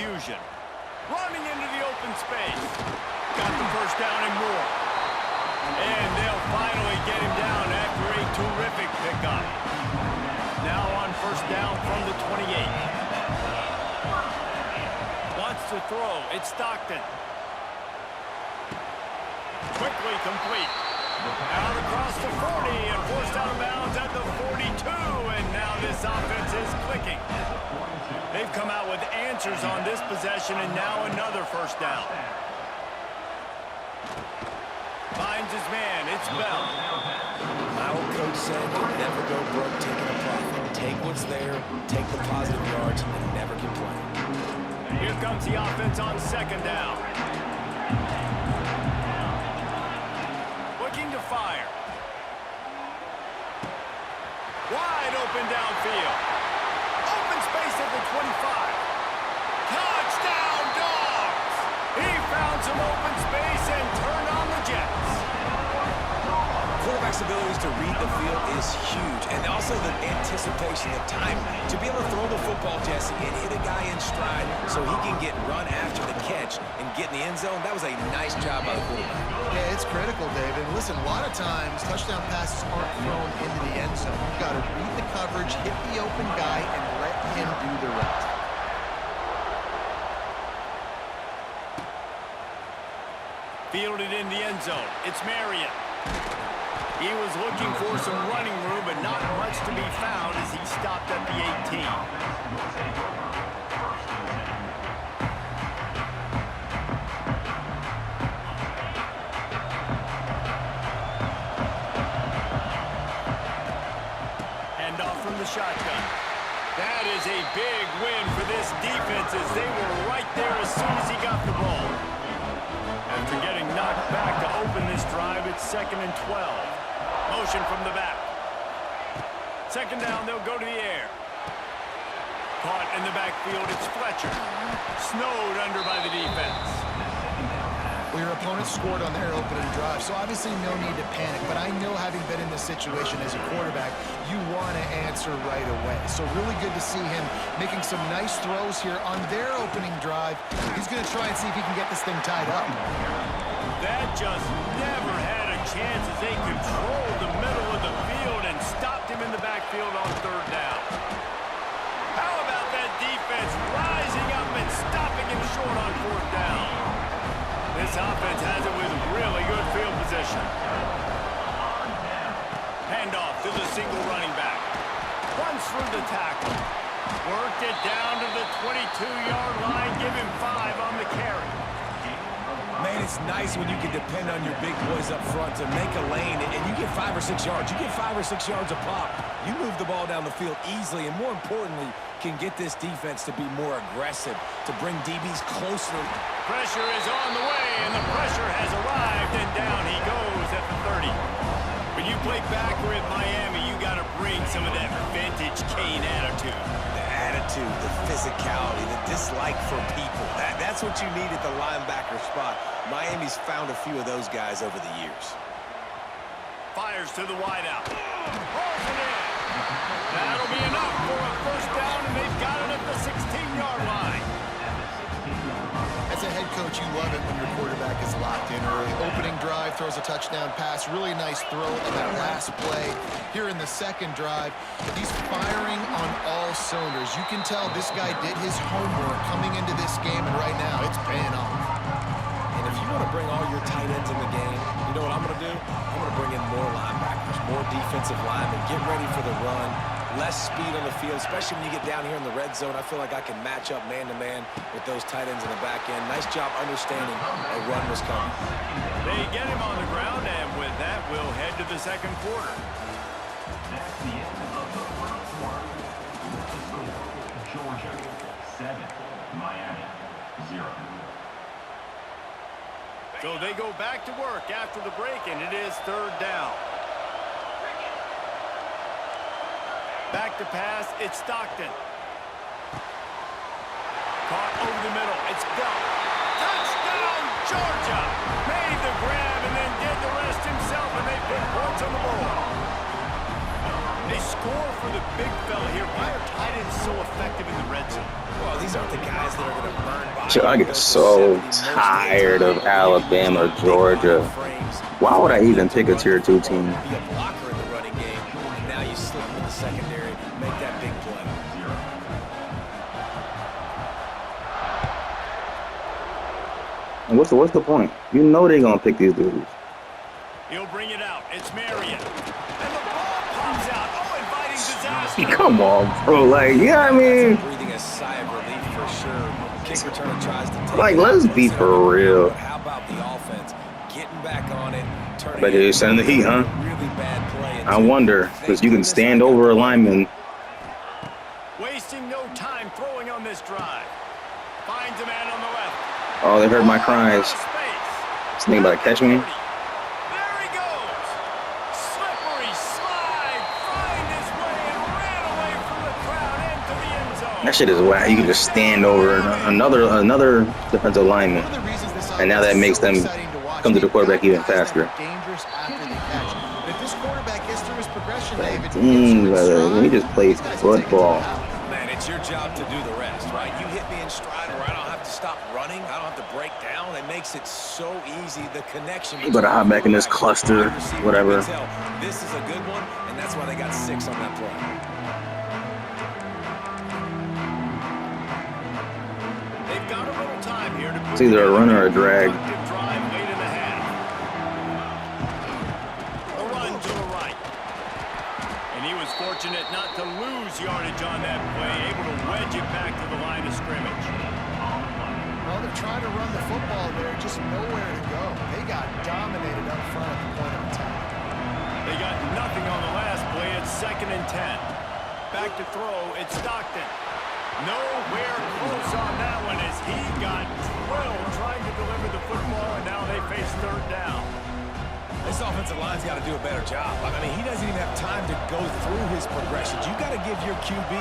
confusion. Running into the open space. Got the first down and more. And they'll finally get him down after a terrific pickup. Now on first down from the 28. Wants to throw. It's Stockton. Quickly complete. Out across the 40 and forced out of bounds at the 42. And now this offense is clicking. They've come out with answers on this possession, and now another first down. Finds his man. It's Bell. My old coach said, never go broke taking a profit. Take what's there, take the positive yards, and never complain. Here comes the offense on second down. Looking to fire. Wide open downfield. Open space at the 25. Touchdown, Dogs! He found some open space and turned on the Jets. Quarterback's abilities to read the field is huge, and also the anticipation, the time to be able to throw the football, Jesse, and hit a guy in stride so he can get run after the catch and get in the end zone. That was a nice job by the quarterback. Yeah, it's critical, David. Listen, a lot of times touchdown passes aren't thrown into the end zone. You've got to read the coverage, hit the open guy, and let him do the rest. Fielded in the end zone. It's Marion. He was looking for some running room, but not much to be found as he stopped at the 18. Handoff from the shotgun. That is a big win for this defense as they were right there as soon as he got the ball. After getting knocked back to open this drive, it's 2nd and 12. Motion from the back. Second down, they'll go to the air. Caught in the backfield, it's Fletcher. Snowed under by the defense. Well, your opponent scored on their opening drive, so obviously no need to panic. But I know, having been in this situation as a quarterback, you want to answer right away. So really good to see him making some nice throws here on their opening drive. He's going to try and see if he can get this thing tied up. That just never had a chance as they controlled the middle of the field and stopped him in the backfield on third down. How about that defense rising up and stopping him short on fourth down? This offense has it with really good field position. Handoff to the single running back. Runs through the tackle. Worked it down to the 22-yard line. Give him 5 on the carry. Man, it's nice when you can depend on your big boys up front to make a lane, and you get 5 or 6 yards. You get 5 or 6 yards a pop. You move the ball down the field easily, and more importantly, can get this defense to be more aggressive, to bring DBs closer. Pressure is on the way, and the pressure has arrived, and down he goes at the 30. When you play backer at Miami, you got to bring some of that vintage Kane attitude. The attitude, the physicality, the dislike for people. That's what you need at the linebacker spot. Miami's found a few of those guys over the years. Fires to the wideout. Pulls it in. That'll be enough for a first down, and they've got it at the 16-yard line. As a head coach, you love it when your quarterback is locked in early. Opening drive, throws a touchdown pass. Really nice throw on that last play. Here in the second drive, he's firing on all cylinders. You can tell this guy did his homework coming into this game, and right now it's paying off. And if you want to bring all your tight ends in the game, you know what I'm going to do? I'm going to bring in more linebackers, more defensive linemen, get ready for the run, less speed on the field, especially when you get down here in the red zone. I feel like I can match up man-to-man with those tight ends in the back end. Nice job understanding a run was coming. They get him on the ground, and with that, we'll head to the second quarter. That's the end of the first quarter. Georgia 7, Miami 0. So they go back to work after the break, and it is third down. Back to pass, it's Stockton. Caught over the middle, it's Bell. Touchdown, Georgia! Made the grab and then did the rest himself, and they put points on the board. They score for the big fella here. Why are tight ends so effective in the red zone? Well, these aren't the guys that are going to burn by. Dude, I get so tired of Alabama, Georgia. Why would I even pick a tier 2 team? Be a blocker in the running game. And now you slip in the secondary, make that big play. And what's the point? You know they're gonna pick these dudes. He'll bring it out. It's Marion. And the ball pops out. Oh, inviting disaster. Come on, bro. Like, yeah, I mean, Breathing a sigh of relief for sure. Kick returner tries to take like, it. let's be for real. But how about the offense getting back on it, turning But they're sending the heat, huh? really bad play. I wonder, because you can stand over a lineman. Wasting no time throwing on this drive. Finds a man on the left. Oh, they heard my cries. This nigga about to catch me. There he goes. Slippery slide. Find his way and ran away from the crowd into the end zone. That shit is whack. You can just stand over another defensive lineman. One of the reasons this And now that offense makes is so them exciting to watch, come to the they've quarterback got even guys that are faster. dangerous after the catch. But if this quarterback gets through his progression, David, Dang, brother. Let me just play football. Man, it's your job to do the rest, right? You hit me in stride where I don't have to stop running. I don't have to break down. It makes it so easy. The connection. You better hop back in this cluster, whatever. This is a good one, and that's why they got 6 on that play. They've got a little time here to It's either a run or a drag. productive drive late in the half. A run to the right. And he was fortunate not to lose yardage on that play, able to wedge it back to the line of scrimmage. Well, they're trying to run the football there, just nowhere to go. They got dominated up front at the point of attack. They got nothing on the last play. It's 2nd and 10. Back to throw. It's Stockton. Nowhere close on that one as he got drilled trying to deliver the football, and now they face 3rd down. This offensive line's got to do a better job. I mean, he doesn't even have time to go through his progressions. You got to give your QB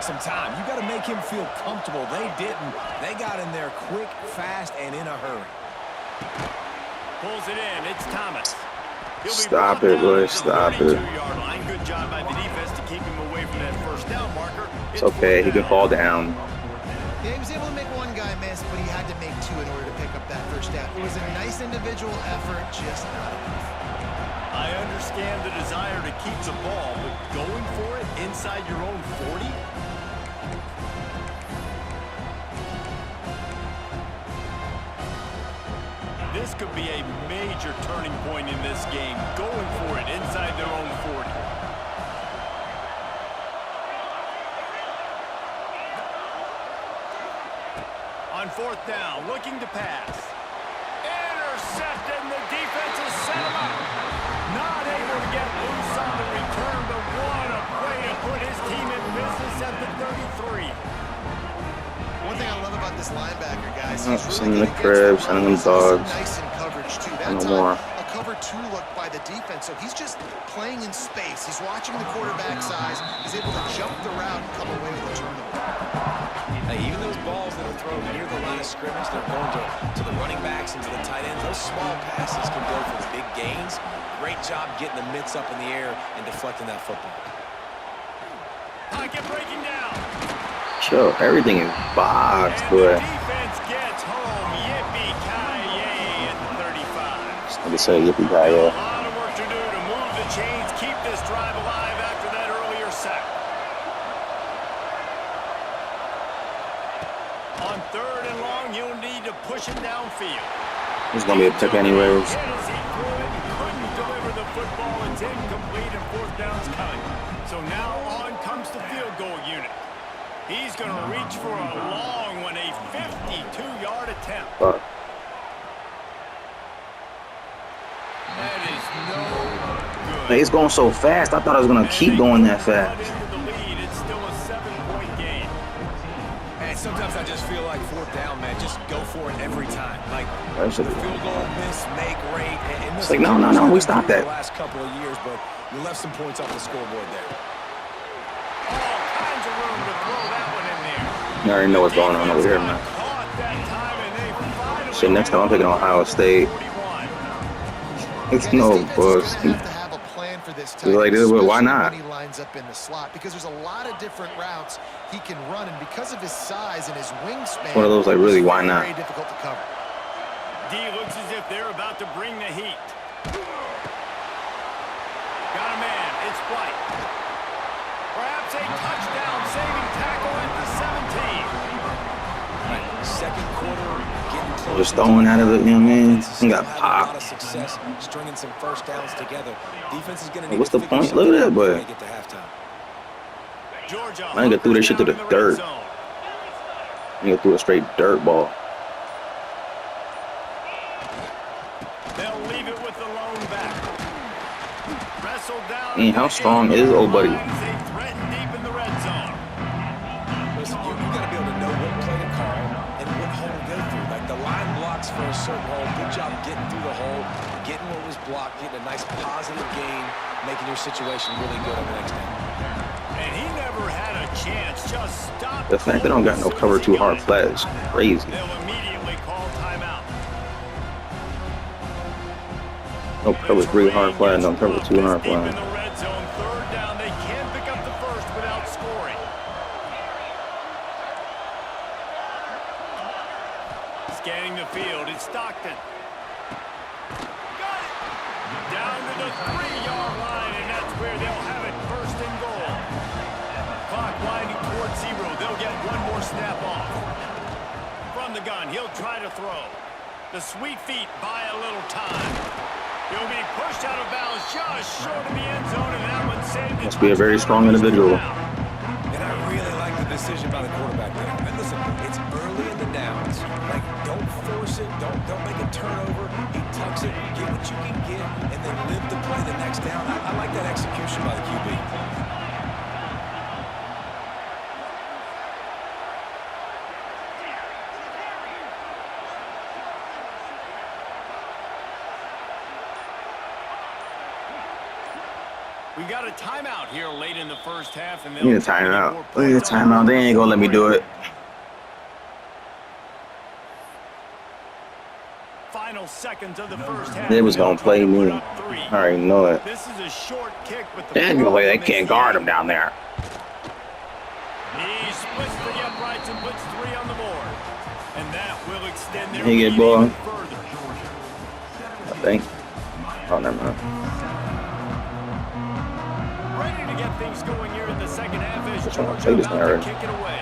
some time. You got to make him feel comfortable. They didn't. They got in there quick, fast, and in a hurry. Pulls it in. It's Thomas. He'll be Stop brought it, down boy. to the Stop it. 32-yard line. Good job by the defense to keep him away from that 1st down marker. It's okay. He can fall down. Yeah, he was able to make one guy miss, but he had to make 2 in order to pick up that 1st down. It was a nice individual effort, just not enough. I understand the desire to keep the ball, but going for it inside your own 40? This could be a major turning point in this game, going for it inside their own 40. On 4th down, looking to pass. Intercepted, and the defense has set him up. Not able to get loose on the return, but what a play to put his team in business at the 33. One thing I love about this linebacker, guys, Oh, he's really sending the good crib, against sending them runs. He's dogs. nice in coverage, too. That No time, more. a cover 2 look by the defense, so he's just playing in space. He's watching the quarterback's eyes. He's able to jump the route and come away with a turnover. Hey, even those balls that are thrown near the line of scrimmage, they're going to the running backs and to the tight ends. Those small passes can go for the big gains. Great job getting the mitts up in the air and deflecting that football. Pocket breaking down. Yo, everything is boxed, And boy. the defense gets home. Yippee-ki-yay at the 35. I just say yippee ki A yay. lot of work to do to move the chains, keep this drive alive after that earlier sack. On 3rd and long, you'll need to push it downfield. It's gonna be a pick anyways. Hit as he couldn't deliver the football. It's incomplete and 4th down's coming. So now on comes the field goal unit. He's going to reach for a long one, a 52-yard attempt. Fuck. That is no good. Hey, it's going so fast. I thought I was gonna keep going that fast. Into the lead. It's still a 7-point game. And sometimes I just feel like 4th down, man, just go for it every time. Like, That shit is- field goal miss, make rate. And It's like, no, we stopped that. The last couple of years, but you left some points off the scoreboard there. All kinds of room to throw that one in there. You already know what's going on over here, man. Caught that time, and they finally Shit, next time I'm picking Ohio State. 41. It's Yeah, no this defense is bust. gonna have to have a plan for this It's like, time, well, why especially not? when he lines up in the slot because there's a lot of different routes he can run, and because of his size and his wingspan, One of those, like, really, why not? Very difficult to cover. D looks as if they're about to bring the heat. Got a man. It's White. Perhaps a touchdown-saving tackle at the 17. Second quarter, getting close. Just throwing out of it, you know what I mean? He got A lot popped. of success stringing some first downs together. Defense is going to need What's to the figure point? Look at that, something out boy. before they get to halftime. Georgia. I ain't gonna throw that shit to the dirt. Zone. He threw a straight dirt ball. They'll leave it with the lone back. Wrestled down. How strong is old buddy? They threaten deep in the red zone. Listen, you got to be able to know what play to call and what hole to go through. Like the line blocks for a certain hole. Good job getting through the hole, getting what was blocked, getting a nice positive gain, making your situation really good on the next down. And he never had a chance. Just stop. The fact they don't got no cover too hard flat is crazy. They'll immediately call timeout. No cover 3 hard flat, no cover 2 hard Deep in flat. the red zone, third down. They can't pick up the first without scoring. Scanning the field, it's Stockton. Got it. Down to the 3-yard line, and that's where they'll have it, first and goal. Clock winding towards 0. They'll get one more snap off. From the gun, he'll try to throw. The sweet feet buy a little time. He'll be pushed out of bounds just short of the end zone, and that one saved it. Must be a very strong individual. And I really like the decision by the quarterback there. And listen, it's early in the downs. Like, don't force it. Don't make a turnover. He tucks it. Get what you can get, and then live to play the next down. I like that execution by the QB. We got a timeout here late in the first half, and I need a timeout. I need a timeout. They ain't gonna let me do it. Final seconds of the first half. They was gonna play me. I already know it. This is a short kick, but the There's no way they can't guard him down there. He splits the uprights and puts 3 on the board, and that will extend their He get lead ball. even further. I think. Oh, never mind. Ready to get things going here in the second half as Just wanna Georgia take this about now, to right? kick it away.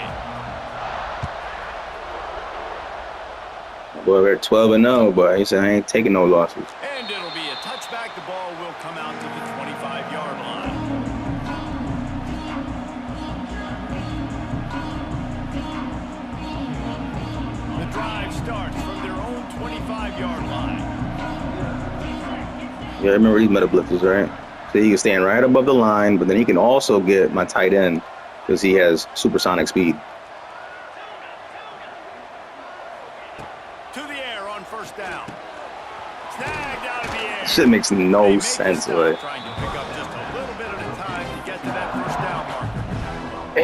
Boy, we're 12-0, but he said I ain't taking no losses. And it'll be a touchback. The ball will come out to the 25-yard line. The drive starts from their own 25-yard line. Yeah, I remember these meta blitzes, right? So he can stand right above the line, but then he can also get my tight end because he has supersonic speed. To the air on first down. Snagged out of the air. Shit makes They no make sense, the boy. stop, trying to pick up just a little bit at a time to get to that first down marker. I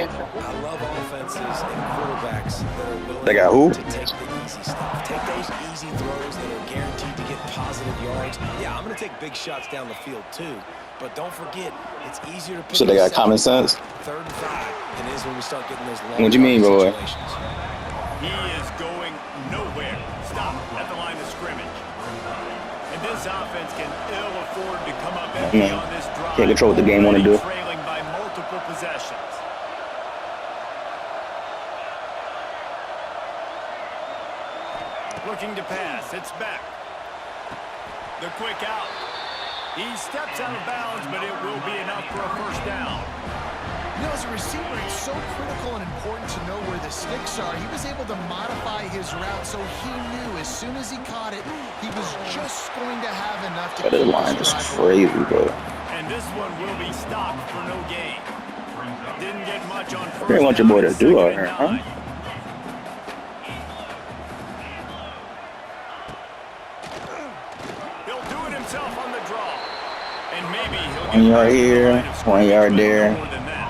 love offenses and quarterbacks that are willing They got who? to take the easy stuff. Take those easy throws that are guaranteed to get positive yards. Yeah, I'm going to take big shots down the field too. But don't forget, it's easier to pick So they got up common second, sense? 3rd and 5 than it is when we start getting those long What you mean, boy? situations. He is going nowhere. Stop at the line of scrimmage. And this offense can ill afford to come up empty on this drive. Can't control what the game wanna do. Trailing by multiple possessions. Looking to pass. It's back. The quick out. He steps out of bounds, but it will be enough for a first down. You know, as a receiver, it's so critical and important to know where the sticks are. He was able to modify his route, so he knew as soon as he caught it, he was just going to have enough to That keep line his is drive crazy, bro. And this one will be stopped for no gain. Didn't get much on first They want your boy to down, do out second here, and huh? 9. He'll do it himself on the draw. And maybe he'll 1 yard get here, line of 1 yard scrimmage, but there. no more than that.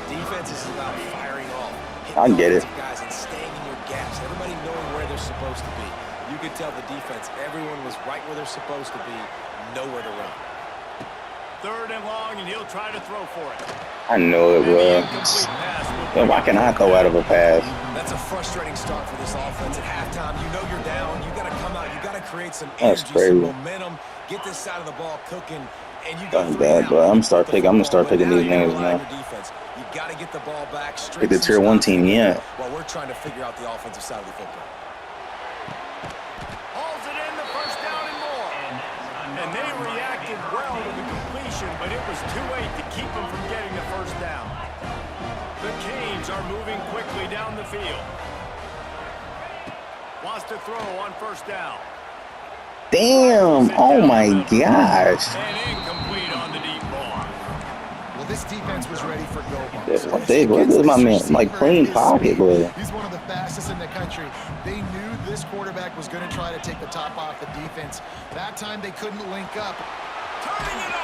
Defense is about firing off. I get it. Guys and staying in your gaps. Everybody knowing where they're supposed to be. You could tell the defense, everyone was right where they're supposed to be, nowhere to run. 3rd and long, and he'll try to throw for it. I knew it And the was. incomplete pass will Man, bring why up can I fourth throw out down. of a pass? That's a frustrating start for this offense at halftime. You know you're down. You got to come out. You got to create some That's energy, crazy. some momentum. Get this side of the ball cooking, and you go Like 3 that, down. bro. I'm You gonna put start the picking. I'm gonna football start away. picking Now these you can niggas rely on now. your defense. You got to get the ball back. Pick String the some tier 1 stops team together yet. while we're trying to figure out the offensive side of the football. Hauls it in, the 1st down and more. And they reacted well to the completion, but it was too late to keep them from getting the 1st down. The Canes are moving quickly down the field. Wants to throw on 1st down. Damn! Oh my gosh! And incomplete on the deep ball. Well, this defense was ready for go ball. This is big. Look at my man. Like clean pocket, boy. He's one of the fastest in the country. They knew this quarterback was going to try to take the top off the defense. That time they couldn't link up. Turning it on.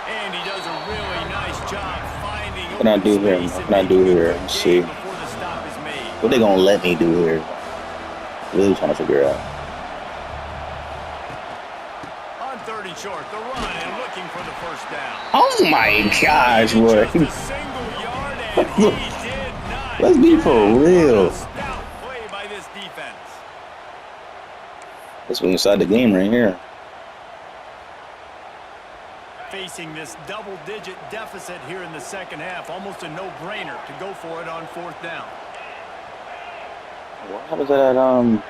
And he does a really nice job finding What can I do here? What can I do here? Let's see. before the stop is made. What they gonna let me do here? Really trying to figure out. On 30 short, the run and looking for the 1st down. Oh my gosh, boy! Just a single yard, and he did not. Let's be for get it. real. What a stout play by this defense. This was inside the game right here. Facing this double-digit deficit here in the 2nd half, almost a no-brainer to go for it on 4th down. What happens at oh,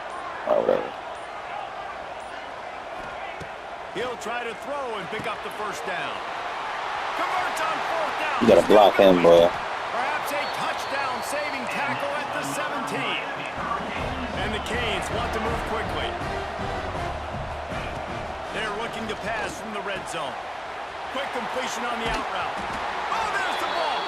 whatever. He'll try to throw and pick up the 1st down. Converts on 4th down. You gotta block him, boy. Perhaps a touchdown-saving tackle at the 17. And the Canes want to move quickly. They're looking to pass from the red zone. Quick completion on the out route. Oh, there's the ball.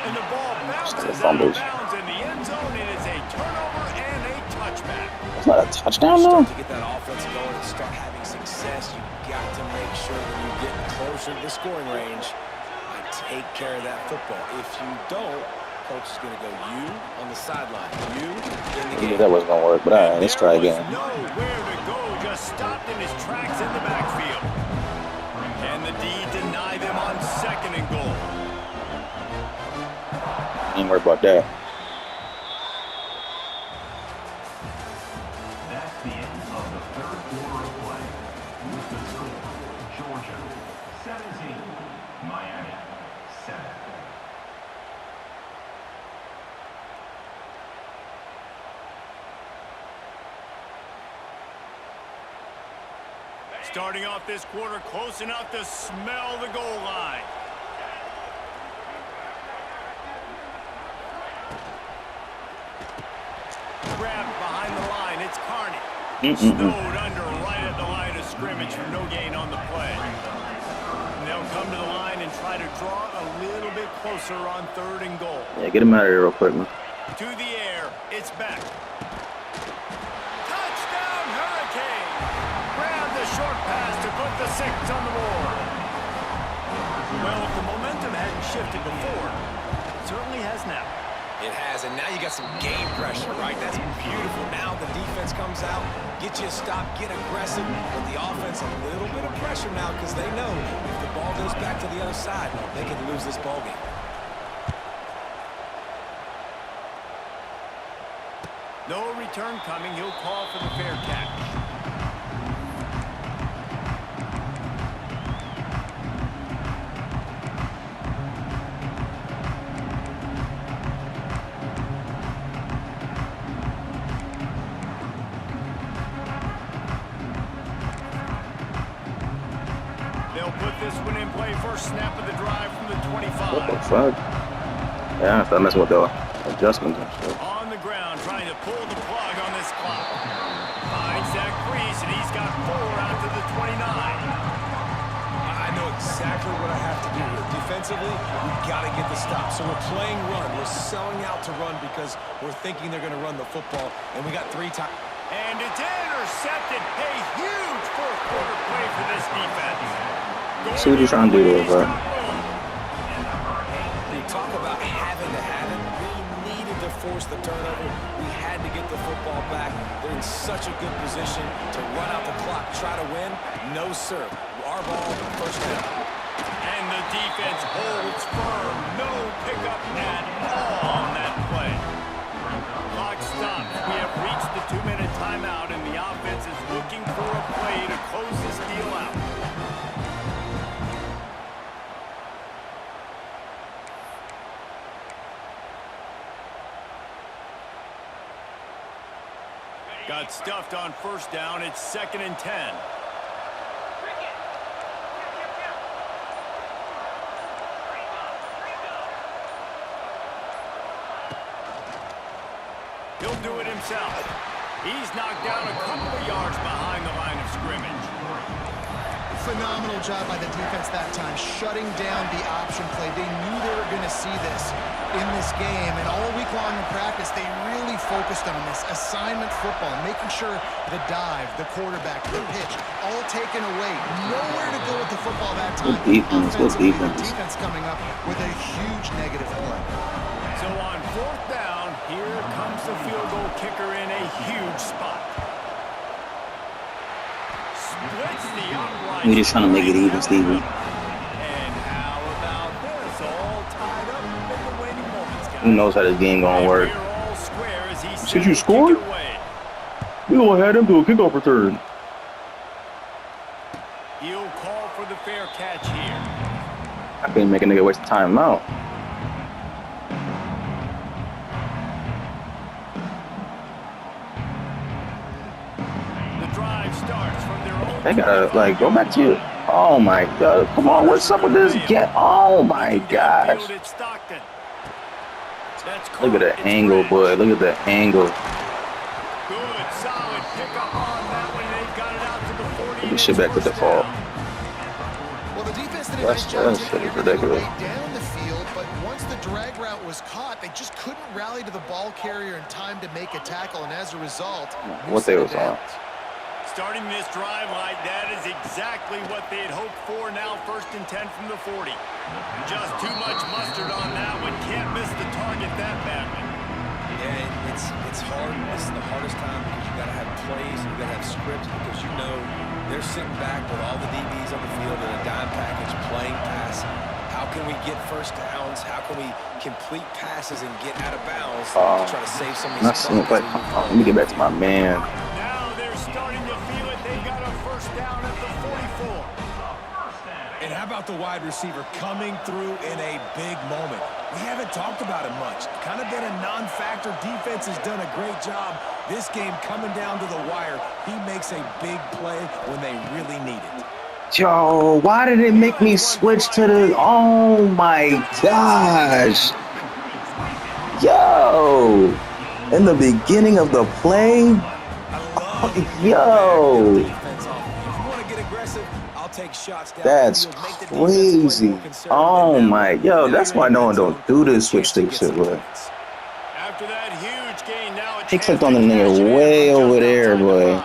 And the ball bounces out of Fumbles. bounds in the end zone. It is a turnover and a touchback. It's not a touchdown, though. Start to get that offense going and start having success. You got to make sure that you get closer to the scoring range and take care of that football. If you don't, coach is going to go you on the sideline, you in the Yeah, game. that wasn't gonna work, but all right, let's try again. There was nowhere to go, just stopped in his tracks in the backfield. Can the D deny them on 2nd and goal? Ain't worried about that. That's the end of the 3rd quarter of play. With the score, Georgia 17, Miami 7. Starting off this quarter close enough to smell the goal line. Grabbed behind the line, it's Carney. Snowed under right at the line of scrimmage for no gain on the play. And they'll come to the line and try to draw a little bit closer on 3rd and goal. Yeah, get him out of here real quick, man. To the air, it's back. Touchdown, Hurricane! Grab the short pass to put the 6 on the board. Well, if the momentum hadn't shifted before, it certainly has now. It has, and now you got some game pressure, right? That's beautiful. Now the defense comes out, get you a stop, get aggressive, but the offense a little bit of pressure now because they know if the ball goes back to the other side, they can lose this ball game. No return coming. He'll call for the fair catch. They'll put this one in play. First snap of the drive from the 25. What the fuck? Yeah, I started messing with the adjustments and shit. On the ground, trying to pull the plug on this clock. Finds that crease, and he's got 4 out to the 29. I know exactly what I have to do here. Defensively, we've got to get the stop. So we're playing run. We're selling out to run because we're thinking they're going to run the football, and we got 3 times. And it's intercepted. A huge 4th quarter play for this defense. See what he's trying to do there, bro. You talk about having to have it. We needed to force the turnover. We had to get the football back. They're in such a good position to run out the clock, try to win. No, sir. Our ball, 1st down. And the defense holds firm. No pickup at all on that play. Clock stops. We have reached the 2-minute timeout, and the offense is looking for a play to close this deal out. Got stuffed on first down. It's 2nd and 10. He'll do it himself. He's knocked down a couple of yards behind the line of scrimmage. Phenomenal job by the defense that time, shutting down the option play. They knew they were going to see this in this game, and all week long in practice, they really focused on this assignment football, making sure the dive, the quarterback, the pitch, all taken away. Nowhere to go with the football that time. Good defense. Defense coming up with a huge negative play. So on 4th down, here comes the field goal kicker in a huge spot. Splits the upright. We're just trying to make it even, Steven. And how about this? All tied up in the waiting moments, guys. Who knows how this game gonna work? We're all square as he Since sends you the scored? kick away. We gonna have them do a kickoff return. He'll call for the fair catch here. I couldn't make a nigga waste time out. The drive starts from their own. They gotta like go back to you. Oh my god! Come on, what's up with this? Get! Oh my gosh! Field at Stockton. That's Look at the angle, boy. Look at the angle. Good, solid pickup on that one. They've got it out to the 40. Get this shit back to the fall. Well, the defense did a That's nice job shit taking is everything ridiculous. away down the field, but once the drag route was caught, they just couldn't rally to the ball carrier in time to make a tackle, and as a result, What they was on? Starting this drive like that is exactly what they had hoped for. Now 1st and 10 from the 40. Just too much mustard on that one. Can't miss the target that badly. Yeah, it's hard. This is the hardest time because you got to have plays, you got to have scripts because you know they're sitting back with all the DBs on the field in a dime package playing pass. How can we get first downs? How can we complete passes and get out of bounds to try to save some of these Let me get back to my man. Now they're starting to feel it. They've got a first down at the 44. And how about the wide receiver coming through in a big moment? We haven't talked about it much. Kind of been a non-factor. Defense has done a great job. This game coming down to the wire. He makes a big play when they really need it. Yo, why did it make me switch to the? Oh my gosh! Yo, in the beginning of the play. Yo. That's crazy. Oh my, yo, that's why no one don't do this switch stick shit, boy. After that huge gain, now He clicked on the nigga way over there, boy.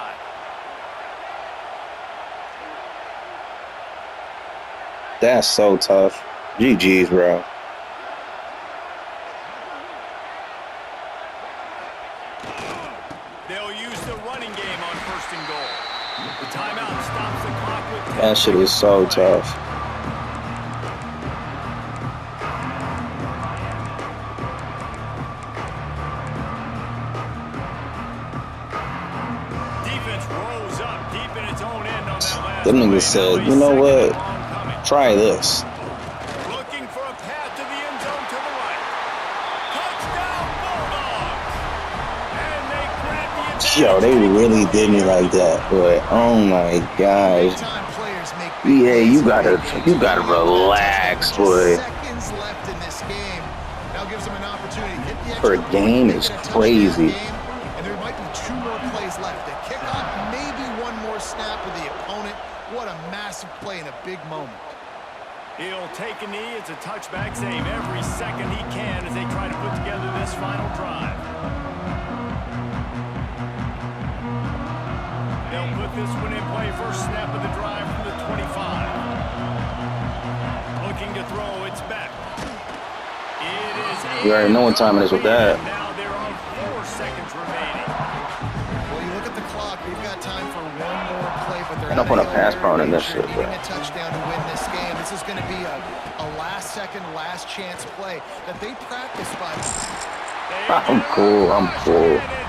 That's so tough. GG's, bro. They'll use the running game on 1st and goal. The timeout stops the clock with 10 That shit is so tough. Defense rolls up deep in its own end on that last Them play. niggas said, Now you know a what? second and long coming. Try this. Looking for a path to the end zone to the right. Touchdown Bulldogs! And they grab the advantage. Yo, they really did me like that, boy. Oh my gosh. Yeah, you gotta relax, boy. Seconds left in this game. Now gives them an opportunity to hit the Per extra game point, is get a touchdown crazy. game, and there might be 2 more plays left. The kickoff, maybe 1 more snap with the opponent. What a massive play in a big moment. He'll take a knee. It's a touchback. Save every second he can as they try to put together this final drive. They'll put this one in play. First snap of the drive from the 25. Looking to throw. It's back. It is. You already know what time it is with that. Now there are 4 seconds remaining. Well, you look at the clock. We've got time for 1 more play, but they're And I'm putting a pass prone in this shit, needing bro. a touchdown to win this game. This is going going to be a last-second, last-chance play that they practice by. I'm cool. I'm cool.